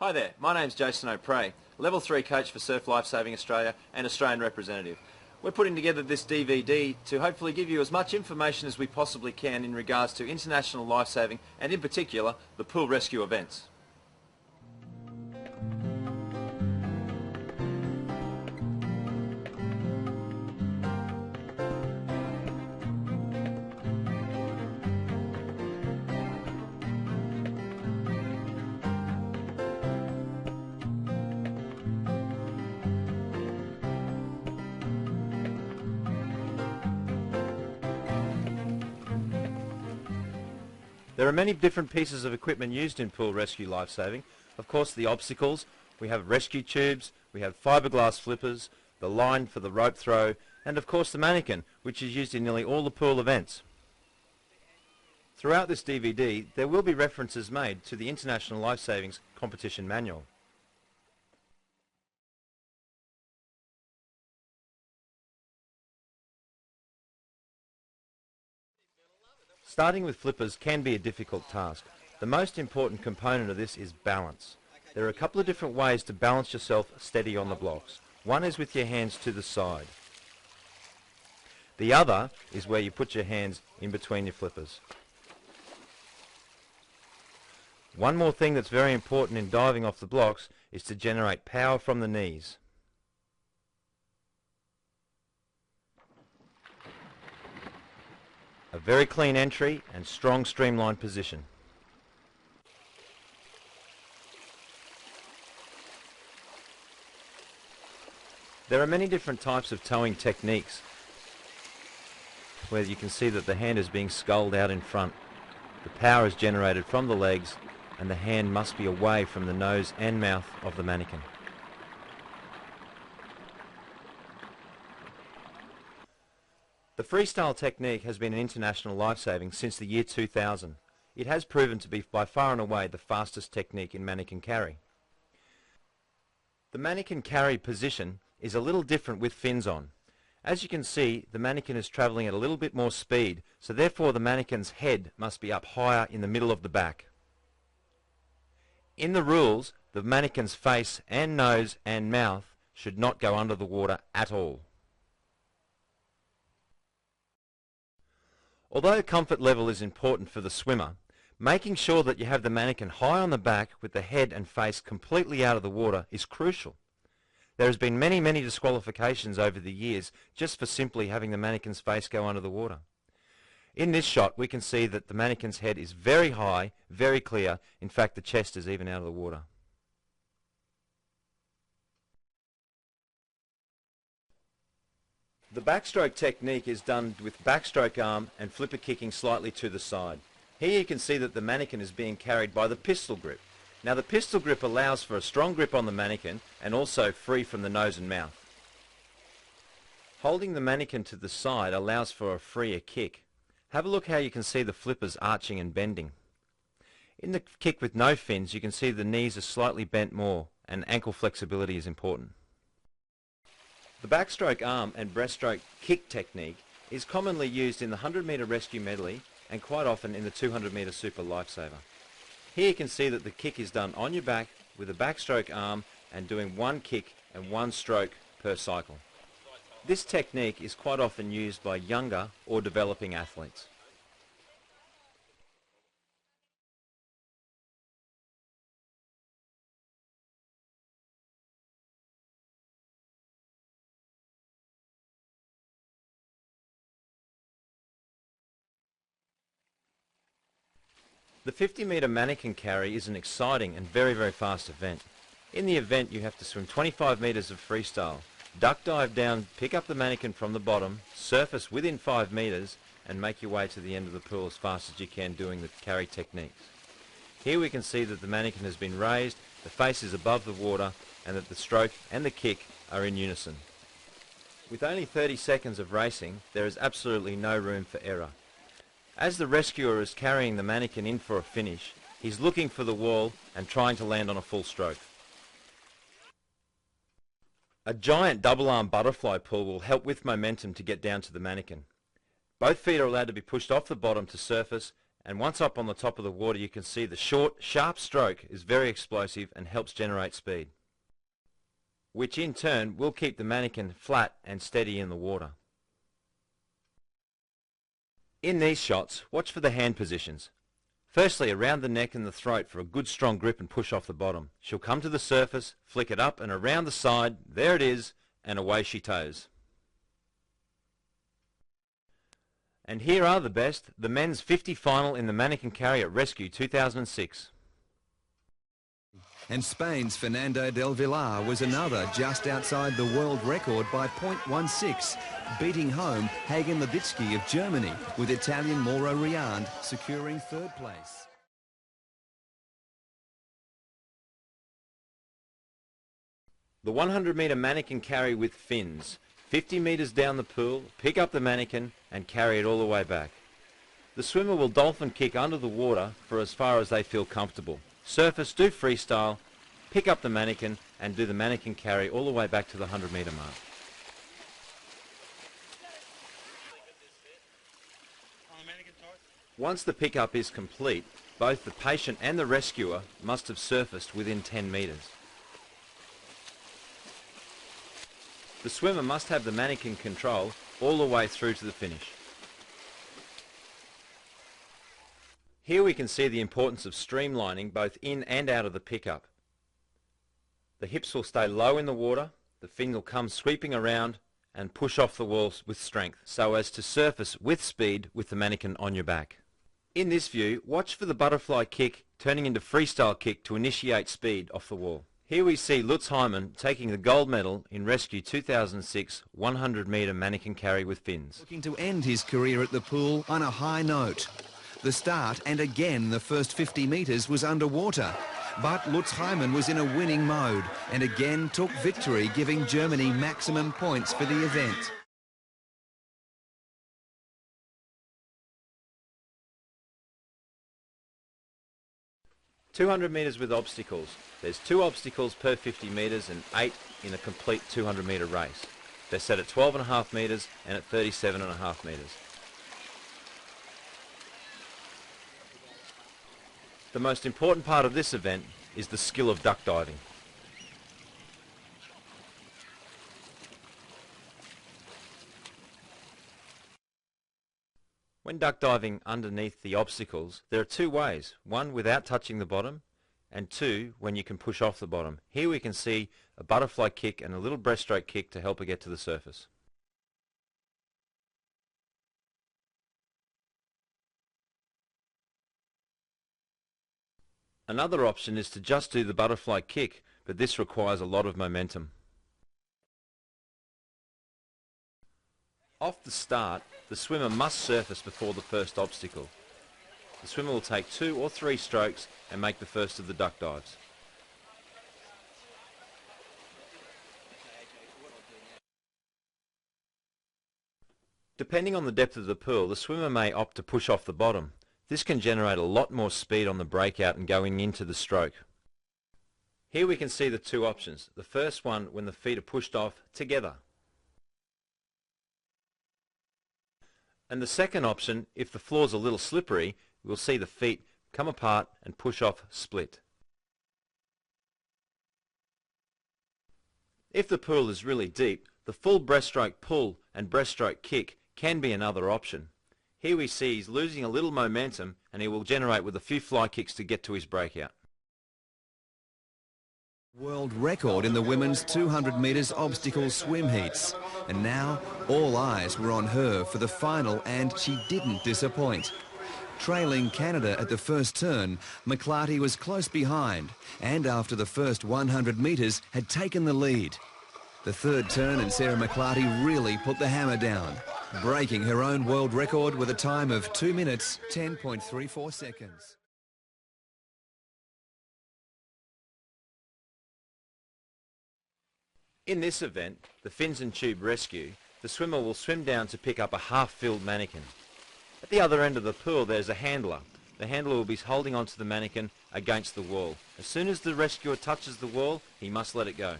Hi there, my name's Jason O'Prey, Level 3 coach for Surf Lifesaving Australia and Australian representative. We're putting together this DVD to hopefully give you as much information as we possibly can in regards to international lifesaving and in particular the pool rescue events. There are many different pieces of equipment used in pool rescue lifesaving. Of course, the obstacles, we have rescue tubes, we have fiberglass flippers, the line for the rope throw, and of course the Manikin, which is used in nearly all the pool events. Throughout this DVD, there will be references made to the International Lifesavings Competition Manual. Starting with flippers can be a difficult task. The most important component of this is balance. There are a couple of different ways to balance yourself steady on the blocks. One is with your hands to the side. The other is where you put your hands in between your flippers. One more thing that's very important in diving off the blocks is to generate power from the knees. A very clean entry and strong streamlined position. There are many different types of towing techniques where you can see that the hand is being sculled out in front. The power is generated from the legs and the hand must be away from the nose and mouth of the Manikin. The freestyle technique has been an international lifesaving since the year 2000. It has proven to be by far and away the fastest technique in Manikin Carry. The Manikin Carry position is a little different with fins on. As you can see, the Manikin is travelling at a little bit more speed, so therefore the Manikin's head must be up higher in the middle of the back. In the rules, the Manikin's face and nose and mouth should not go under the water at all. Although comfort level is important for the swimmer, making sure that you have the Manikin high on the back with the head and face completely out of the water is crucial. There has been many disqualifications over the years just for simply having the Manikin's face go under the water. In this shot we can see that the Manikin's head is very high, very clear, in fact the chest is even out of the water. The backstroke technique is done with backstroke arm and flipper kicking slightly to the side. Here you can see that the Manikin is being carried by the pistol grip. Now the pistol grip allows for a strong grip on the Manikin and also free from the nose and mouth. Holding the Manikin to the side allows for a freer kick. Have a look how you can see the flippers arching and bending. In the kick with no fins you can see the knees are slightly bent more and ankle flexibility is important. The backstroke arm and breaststroke kick technique is commonly used in the 100-metre rescue medley and quite often in the 200-metre super lifesaver. Here you can see that the kick is done on your back with a backstroke arm and doing one kick and one stroke per cycle. This technique is quite often used by younger or developing athletes. The 50-metre Manikin Carry is an exciting and very fast event. In the event you have to swim 25 metres of freestyle, duck dive down, pick up the Manikin from the bottom, surface within 5 metres and make your way to the end of the pool as fast as you can doing the carry techniques. Here we can see that the Manikin has been raised, the face is above the water and that the stroke and the kick are in unison. With only 30 seconds of racing, there is absolutely no room for error. As the rescuer is carrying the Manikin in for a finish, he's looking for the wall and trying to land on a full stroke. A giant double arm butterfly pull will help with momentum to get down to the Manikin. Both feet are allowed to be pushed off the bottom to surface And once up on the top of the water, you can see the short, sharp stroke is very explosive and helps generate speed, which in turn will keep the Manikin flat and steady in the water. In these shots, watch for the hand positions. Firstly, around the neck and the throat for a good strong grip and push off the bottom. She'll come to the surface, flick it up and around the side, there it is, and away she tows. And here are the best, the men's 50 final in the Manikin Carry at Rescue 2006. And Spain's Fernando del Villar was another just outside the world record by 0.16, beating home Hagen Levitsky of Germany, with Italian Mauro Riand securing third place. The 100-metre Manikin Carry with fins. 50 metres down the pool, pick up the Manikin and carry it all the way back. The swimmer will dolphin kick under the water for as far as they feel comfortable. Surface, do freestyle, pick up the Manikin and do the Manikin Carry all the way back to the 100-metre mark. Once the pickup is complete, both the patient and the rescuer must have surfaced within 10 metres. The swimmer must have the Manikin control all the way through to the finish. Here we can see the importance of streamlining both in and out of the pickup. The hips will stay low in the water, the fin will come sweeping around and push off the walls with strength so as to surface with speed with the Manikin on your back. In this view, watch for the butterfly kick turning into freestyle kick to initiate speed off the wall. Here we see Lutz Hyman taking the gold medal in Rescue 2006 100-metre Manikin Carry with fins. Looking to end his career at the pool on a high note. The start and again the first 50 metres was underwater, but Lutz Hyman was in a winning mode and again took victory, giving Germany maximum points for the event. "200 metres with obstacles. There's 2 obstacles per 50 metres and 8 in a complete 200-metre race. They're set at 12.5 metres and at 37.5 metres. The most important part of this event is the skill of duck diving. When duck diving underneath the obstacles, there are 2 ways. One without touching the bottom, and 2 when you can push off the bottom. Here we can see a butterfly kick and a little breaststroke kick to help her get to the surface. Another option is to just do the butterfly kick, but this requires a lot of momentum. Off the start, the swimmer must surface before the first obstacle. The swimmer will take 2 or 3 strokes and make the first of the duck dives. Depending on the depth of the pool, the swimmer may opt to push off the bottom. This can generate a lot more speed on the breakout and going into the stroke. Here we can see the 2 options. The first one when the feet are pushed off together. And the second option, if the floor's a little slippery, we'll see the feet come apart and push off split. If the pool is really deep, the full breaststroke pull and breaststroke kick can be another option. Here we see he's losing a little momentum and he will generate with a few fly kicks to get to his breakout. World record in the women's 200 metres obstacle swim heats. And now all eyes were on her for the final, and she didn't disappoint. Trailing Canada at the first turn, McClarty was close behind and after the first 100 metres had taken the lead. The third turn and Sarah McClarty really put the hammer down, breaking her own world record with a time of 2 minutes 10.34 seconds. In this event, the fins and tube rescue, the swimmer will swim down to pick up a half-filled Manikin. At the other end of the pool there's a handler. The handler will be holding onto the Manikin against the wall. As soon as the rescuer touches the wall, he must let it go.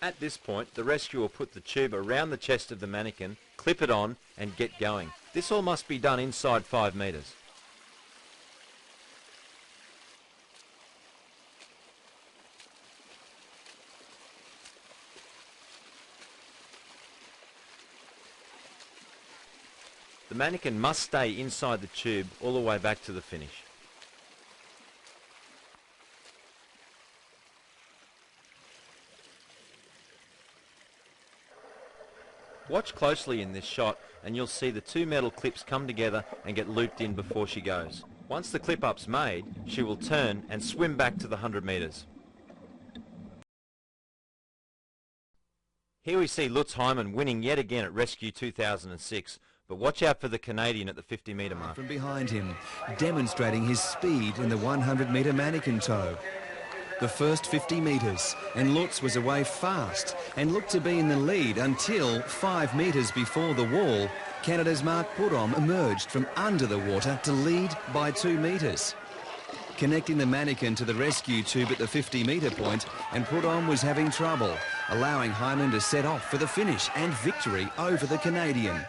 At this point, the rescuer will put the tube around the chest of the Manikin, clip it on and get going. This all must be done inside 5 metres. Manikin must stay inside the tube all the way back to the finish. Watch closely in this shot and you'll see the two metal clips come together and get looped in before she goes. Once the clip up's made, she will turn and swim back to the 100 metres. Here we see Lutz Hyman winning yet again at Rescue 2006, but watch out for the Canadian at the 50 metre mark. From behind him, demonstrating his speed in the 100 metre Manikin Tow. The first 50 metres, and Lutz was away fast and looked to be in the lead until 5 metres before the wall, Canada's Mark Prudhomme emerged from under the water to lead by 2 metres. Connecting the Manikin to the rescue tube at the 50 metre point, and Prudhomme was having trouble, allowing Hyman to set off for the finish and victory over the Canadian.